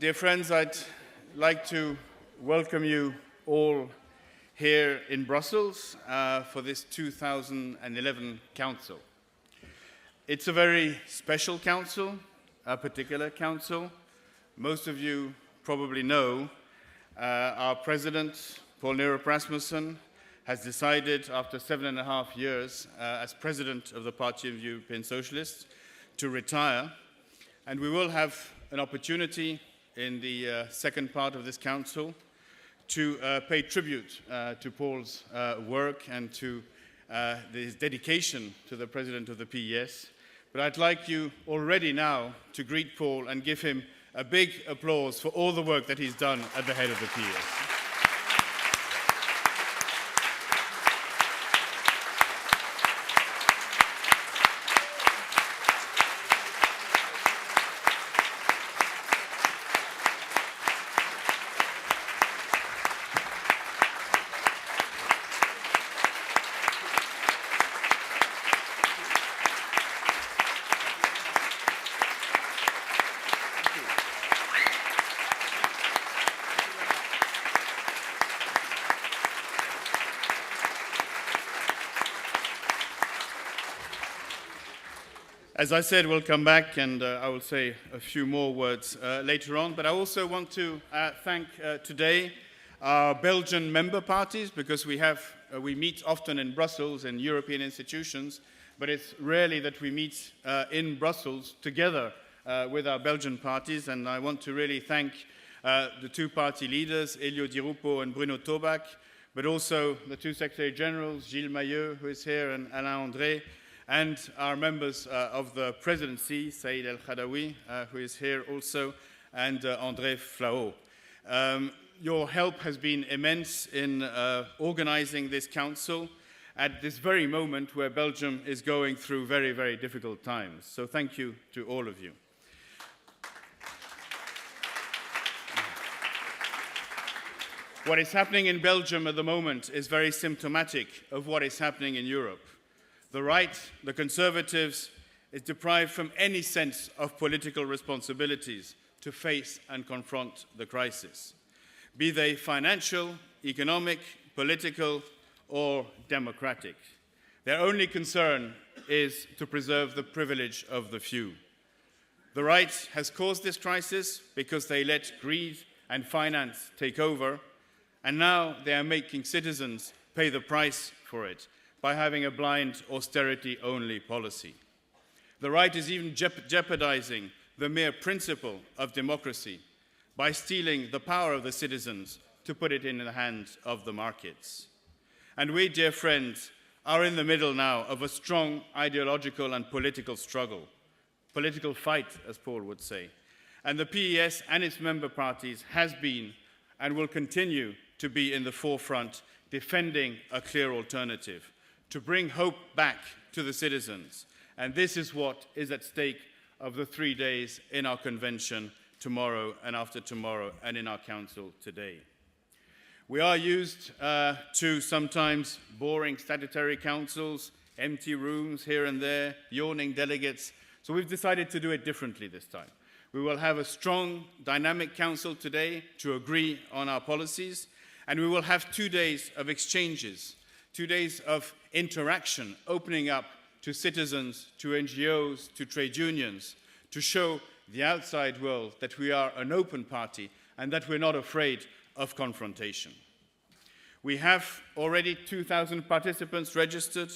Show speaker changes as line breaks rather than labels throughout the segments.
Dear friends, I'd like to welcome you all here in Brussels for this 2011 Council. It's a very special council, a particular council. Most of you probably know our president, Poul Nyrup Rasmussen, has decided after 7.5 years as president of the Party of European Socialists to retire. And we will have an opportunity in the second part of this council to pay tribute to Paul's work and to his dedication to the president of the PES. But I'd like you already now to greet Paul and give him a big applause for all the work that he's done at the head of the PES. As I said, we'll come back and I will say a few more words later on, but I also want to thank today our Belgian member parties, because we meet often in Brussels in European institutions, but it's rarely that we meet in Brussels together with our Belgian parties, and I want to really thank the two party leaders, Elio Di Rupo and Bruno Tobak, but also the two Secretary Generals, Gilles Mahieu, who is here, and Alain André, and our members of the presidency, Saïd El-Khadraoui, who is here also, and André Flahaut. Your help has been immense in organizing this council at this very moment where Belgium is going through very, very difficult times. So thank you to all of you. What is happening in Belgium at the moment is very symptomatic of what is happening in Europe. The right, the conservatives, is deprived from any sense of political responsibilities to face and confront the crisis, be they financial, economic, political, or democratic. Their only concern is to preserve the privilege of the few. The right has caused this crisis because they let greed and finance take over, and now they are making citizens pay the price for it by having a blind austerity-only policy. The right is even jeopardizing the mere principle of democracy by stealing the power of the citizens to put it in the hands of the markets. And we, dear friends, are in the middle now of a strong ideological and political struggle, political fight, as Paul would say. And the PES and its member parties has been and will continue to be in the forefront, defending a clear alternative, to bring hope back to the citizens. And this is what is at stake of the 3 days in our convention tomorrow and after tomorrow and in our council today. We are used to sometimes boring statutory councils, empty rooms here and there, yawning delegates. So we've decided to do it differently this time. We will have a strong, dynamic council today to agree on our policies, and we will have 2 days of exchanges, 2 days of interaction, opening up to citizens, to NGOs, to trade unions, to show the outside world that we are an open party and that we're not afraid of confrontation. We have already 2,000 participants registered.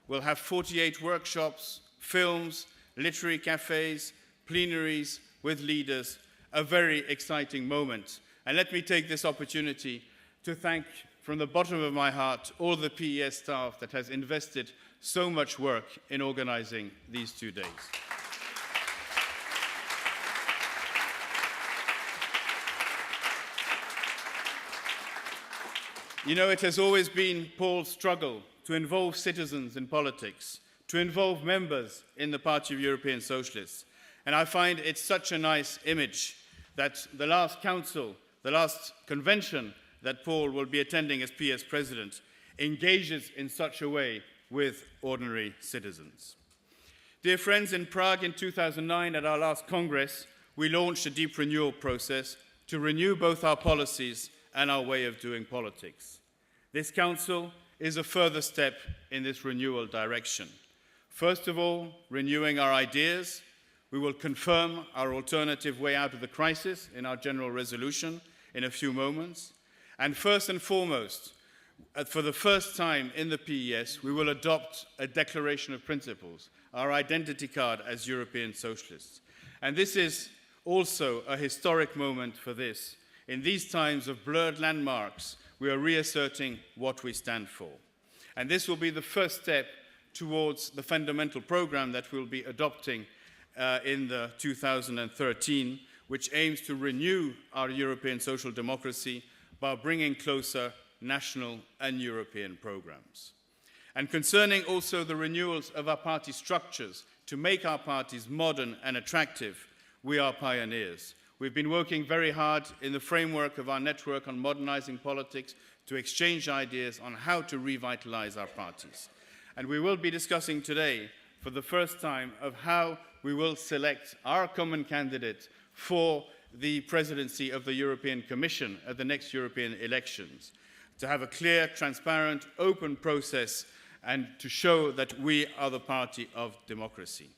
We'll have 48 workshops, films, literary cafes, plenaries with leaders, a very exciting moment. And let me take this opportunity to thank from the bottom of my heart all the PES staff that has invested so much work in organizing these 2 days. You know, it has always been Paul's struggle to involve citizens in politics, to involve members in the Party of European Socialists. And I find it such a nice image that the last council, the last convention that Paul will be attending as PS president, engages in such a way with ordinary citizens. Dear friends, in Prague in 2009 at our last Congress, we launched a deep renewal process to renew both our policies and our way of doing politics. This Council is a further step in this renewal direction. First of all, renewing our ideas. We will confirm our alternative way out of the crisis in our general resolution in a few moments. And first and foremost, for the first time in the PES, we will adopt a declaration of principles, our identity card as European Socialists. And this is also a historic moment for this. In these times of blurred landmarks, we are reasserting what we stand for. And this will be the first step towards the fundamental program that we'll be adopting in the 2013, which aims to renew our European social democracy by bringing closer national and European programs. And concerning also the renewals of our party structures to make our parties modern and attractive, we are pioneers. We've been working very hard in the framework of our network on modernizing politics to exchange ideas on how to revitalize our parties. And we will be discussing today, for the first time, of how we will select our common candidate for the presidency of the European Commission at the next European elections, to have a clear, transparent, open process and to show that we are the party of democracy.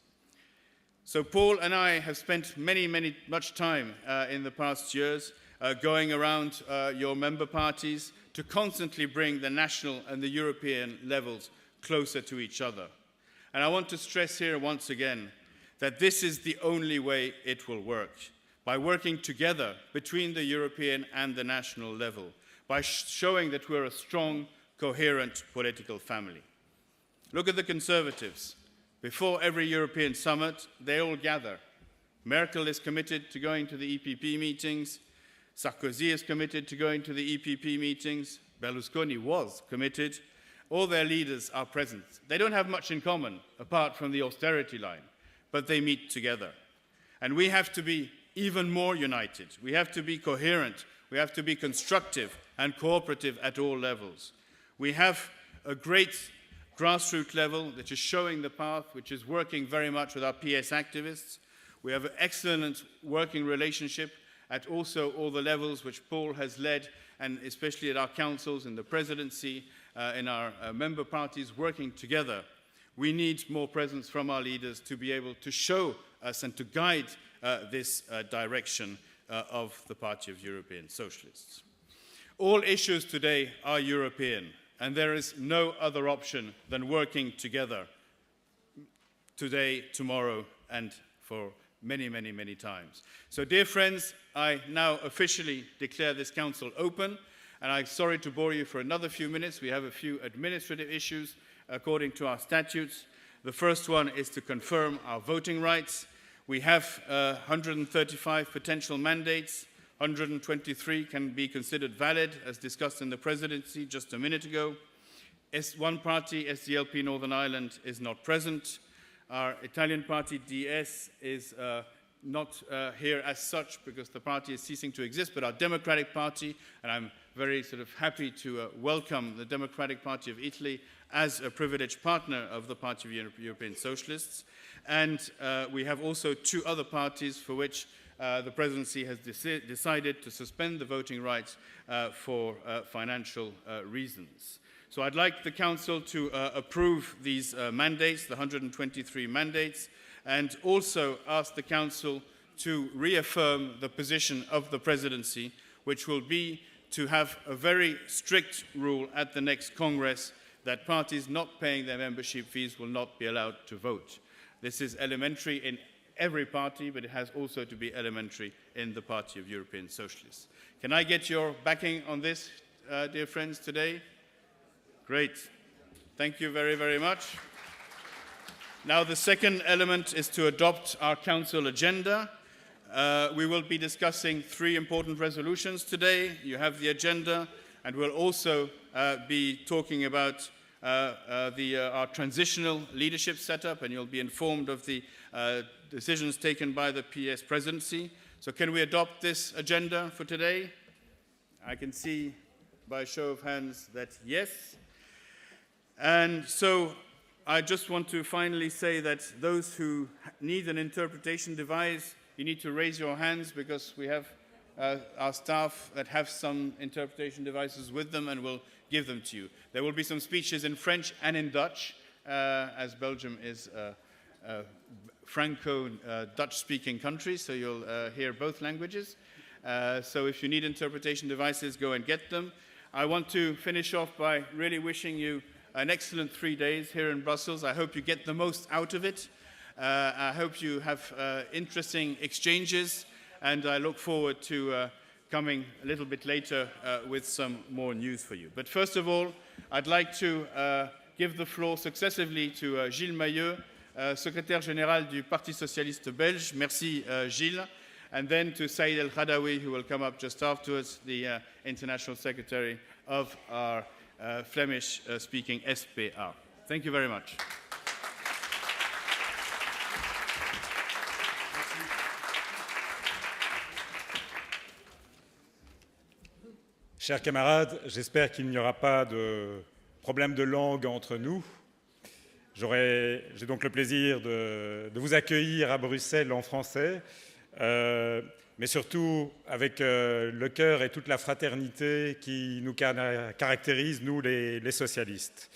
So Paul and I have spent much time in the past years going around your member parties to constantly bring the national and the European levels closer to each other. And I want to stress here once again that this is the only way it will work, by working together between the European and the national level, by showing that we're a strong, coherent political family. Look at the Conservatives. Before every European summit, they all gather. Merkel is committed to going to the EPP meetings. Sarkozy is committed to going to the EPP meetings. Berlusconi was committed. All their leaders are present. They don't have much in common, apart from the austerity line, but they meet together. And we have to be even more united. We have to be coherent. We have to be constructive and cooperative at all levels. We have a great grassroots level that is showing the path, which is working very much with our PS activists. We have an excellent working relationship at also all the levels which Paul has led, and especially at our councils, in the presidency, in our member parties working together. We need more presence from our leaders to be able to show us and to guide this direction of the Party of European Socialists. All issues today are European, and there is no other option than working together today, tomorrow, and for many times. So, dear friends, I now officially declare this council open, and I'm sorry to bore you for another few minutes. We have a few administrative issues according to our statutes. The first one is to confirm our voting rights. We have 135 potential mandates. 123 can be considered valid, as discussed in the presidency just a minute ago. One party, SDLP Northern Ireland, is not present. Our Italian party, DS, is not here as such because the party is ceasing to exist, but our Democratic Party, and I'm very happy to welcome the Democratic Party of Italy as a privileged partner of the Party of European Socialists. And we have also two other parties for which the presidency has decided to suspend the voting rights for financial reasons. So I'd like the Council to approve these mandates, the 123 mandates, and also ask the Council to reaffirm the position of the presidency, which will be to have a very strict rule at the next Congress that parties not paying their membership fees will not be allowed to vote. This is elementary in every party, but it has also to be elementary in the Party of European Socialists. Can I get your backing on this, dear friends, today? Great. Thank you very much. Now, the second element is to adopt our Council agenda. We will be discussing three important resolutions today. You have the agenda, and we'll also be talking about our transitional leadership setup, and you'll be informed of the decisions taken by the PS presidency. So can we adopt this agenda for today? I can see by a show of hands that yes. And so I just want to finally say that those who need an interpretation device, you need to raise your hands because we have our staff that have some interpretation devices with them and will give them to you. There will be some speeches in French and in Dutch, as Belgium is a Franco-Dutch-speaking country, so you'll hear both languages. So if you need interpretation devices, go and get them. I want to finish off by really wishing you an excellent 3 days here in Brussels. I hope you get the most out of it. I hope you have interesting exchanges, and I look forward to coming a little bit later with some more news for you. But first of all, I'd like to give the floor successively to Gilles Mahieu, secrétaire général du Parti Socialiste belge. Merci, Gilles. And then to Saïd El-Khadraoui, who will come up just afterwards, the International Secretary of our Flemish-speaking SPA. Thank you very much.
Chers camarades, j'espère qu'il n'y aura pas de problème de langue entre nous. J'ai donc le plaisir de vous accueillir à Bruxelles en français, mais surtout avec le cœur et toute la fraternité qui nous caractérise, nous les socialistes.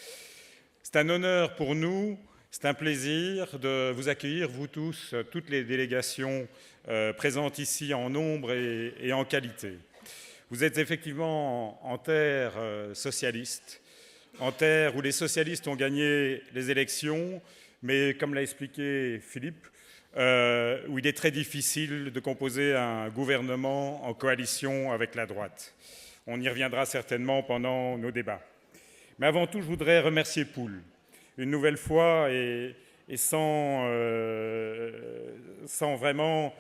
C'est un honneur pour nous, c'est un plaisir de vous accueillir, vous tous, toutes les délégations présentes ici en nombre et en qualité. Vous êtes effectivement en terre socialiste, en terre où les socialistes ont gagné les élections, mais comme l'a expliqué Philippe, où il est très difficile de composer un gouvernement en coalition avec la droite. On y reviendra certainement pendant nos débats. Mais avant tout, je voudrais remercier Poul, une nouvelle fois, et sans vraiment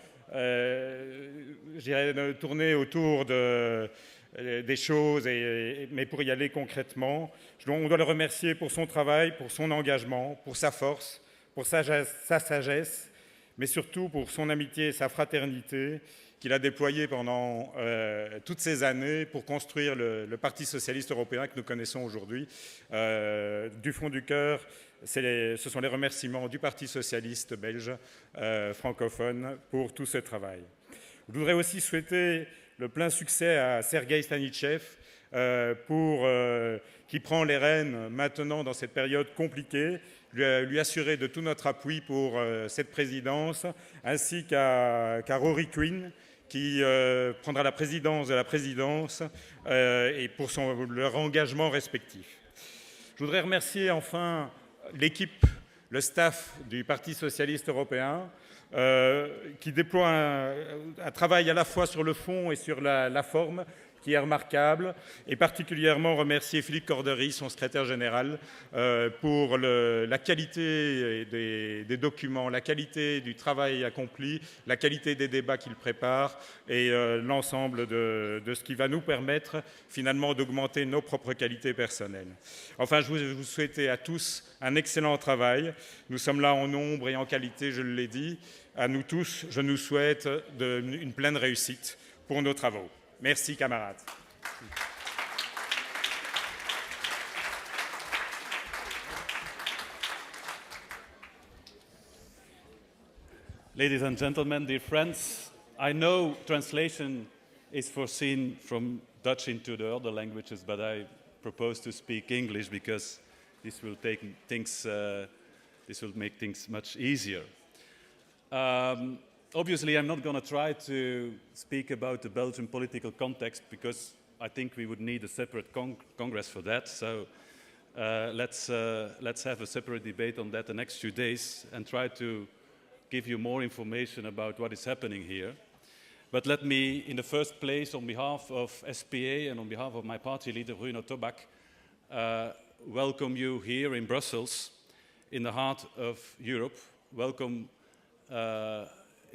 tourner autour des choses, mais pour y aller concrètement. On doit le remercier pour son travail, pour son engagement, pour sa force, pour sa sagesse, mais surtout pour son amitié et sa fraternité qu'il a déployée pendant toutes ces années pour construire le Parti socialiste européen que nous connaissons aujourd'hui. Du fond du cœur, ce sont les remerciements du Parti socialiste belge francophone pour tout ce travail. Je voudrais aussi souhaiter le plein succès à Sergueï Stanitchev qui prend les rênes maintenant dans cette période compliquée, lui assurer de tout notre appui pour cette présidence, ainsi qu'à Rory Quinn, qui prendra la présidence de la présidence et pour leur engagement respectif. Je voudrais remercier enfin l'équipe, le staff du Parti socialiste européen, qui déploie un travail à la fois sur le fond et sur la forme, qui est remarquable, et particulièrement remercier Philippe Cordery, son secrétaire général, pour la qualité des documents, la qualité du travail accompli, la qualité des débats qu'il prépare et l'ensemble de ce qui va nous permettre finalement d'augmenter nos propres qualités personnelles. Enfin, je vous souhaite à tous un excellent travail. Nous sommes là en nombre et en qualité, je l'ai dit. À nous tous, je nous souhaite une pleine réussite pour nos travaux. Merci, camarades.
Ladies and gentlemen, dear friends, I know translation is foreseen from Dutch into the other languages, but I propose to speak English because this will make things much easier. Obviously, I'm not going to try to speak about the Belgian political context because I think we would need a separate Congress for that. So let's have a separate debate on that the next few days and try to give you more information about what is happening here. But let me, in the first place, on behalf of SPA and on behalf of my party leader, Bruno Tobak, welcome you here in Brussels, in the heart of Europe. Welcome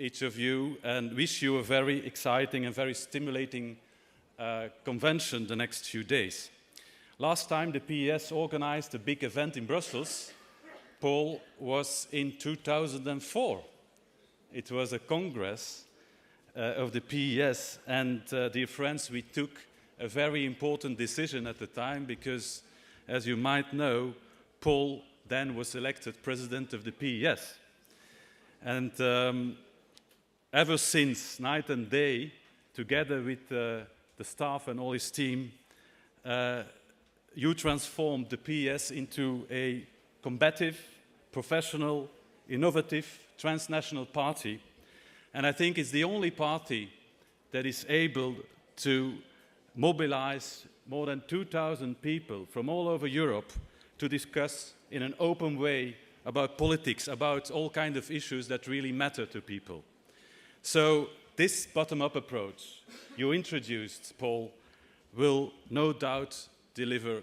each of you, and wish you a very exciting and very stimulating convention the next few days. Last time the PES organized a big event in Brussels, Paul, was in 2004. It was a congress of the PES, and dear friends, we took a very important decision at the time because, as you might know, Paul then was elected president of the PES. And ever since, night and day, together with the staff and all his team, you transformed the PS into a combative, professional, innovative, transnational party. And I think it's the only party that is able to mobilize more than 2,000 people from all over Europe to discuss in an open way about politics, about all kinds of issues that really matter to people. So this bottom-up approach you introduced, Paul, will no doubt deliver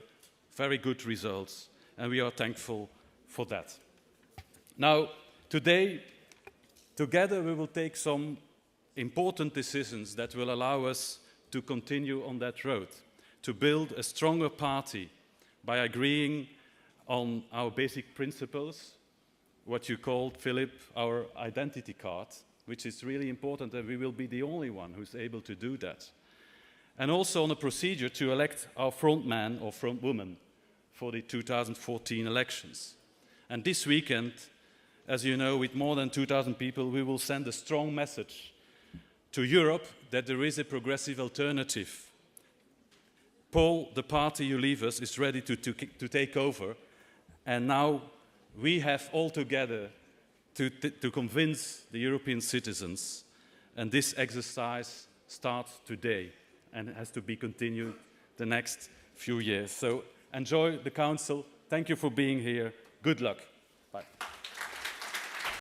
very good results, and we are thankful for that. Now, today, together we will take some important decisions that will allow us to continue on that road, to build a stronger party by agreeing on our basic principles, what you called, Philip, our identity card, which is really important, and we will be the only one who's able to do that. And also on a procedure to elect our frontman or frontwoman for the 2014 elections. And this weekend, as you know, with more than 2,000 people, we will send a strong message to Europe that there is a progressive alternative. Paul, the party you leave us, is ready to take over, and now we have all together to convince the European citizens, and this exercise starts today and has to be continued the next few years. So enjoy the Council. Thank you for being here. Good luck. Bye.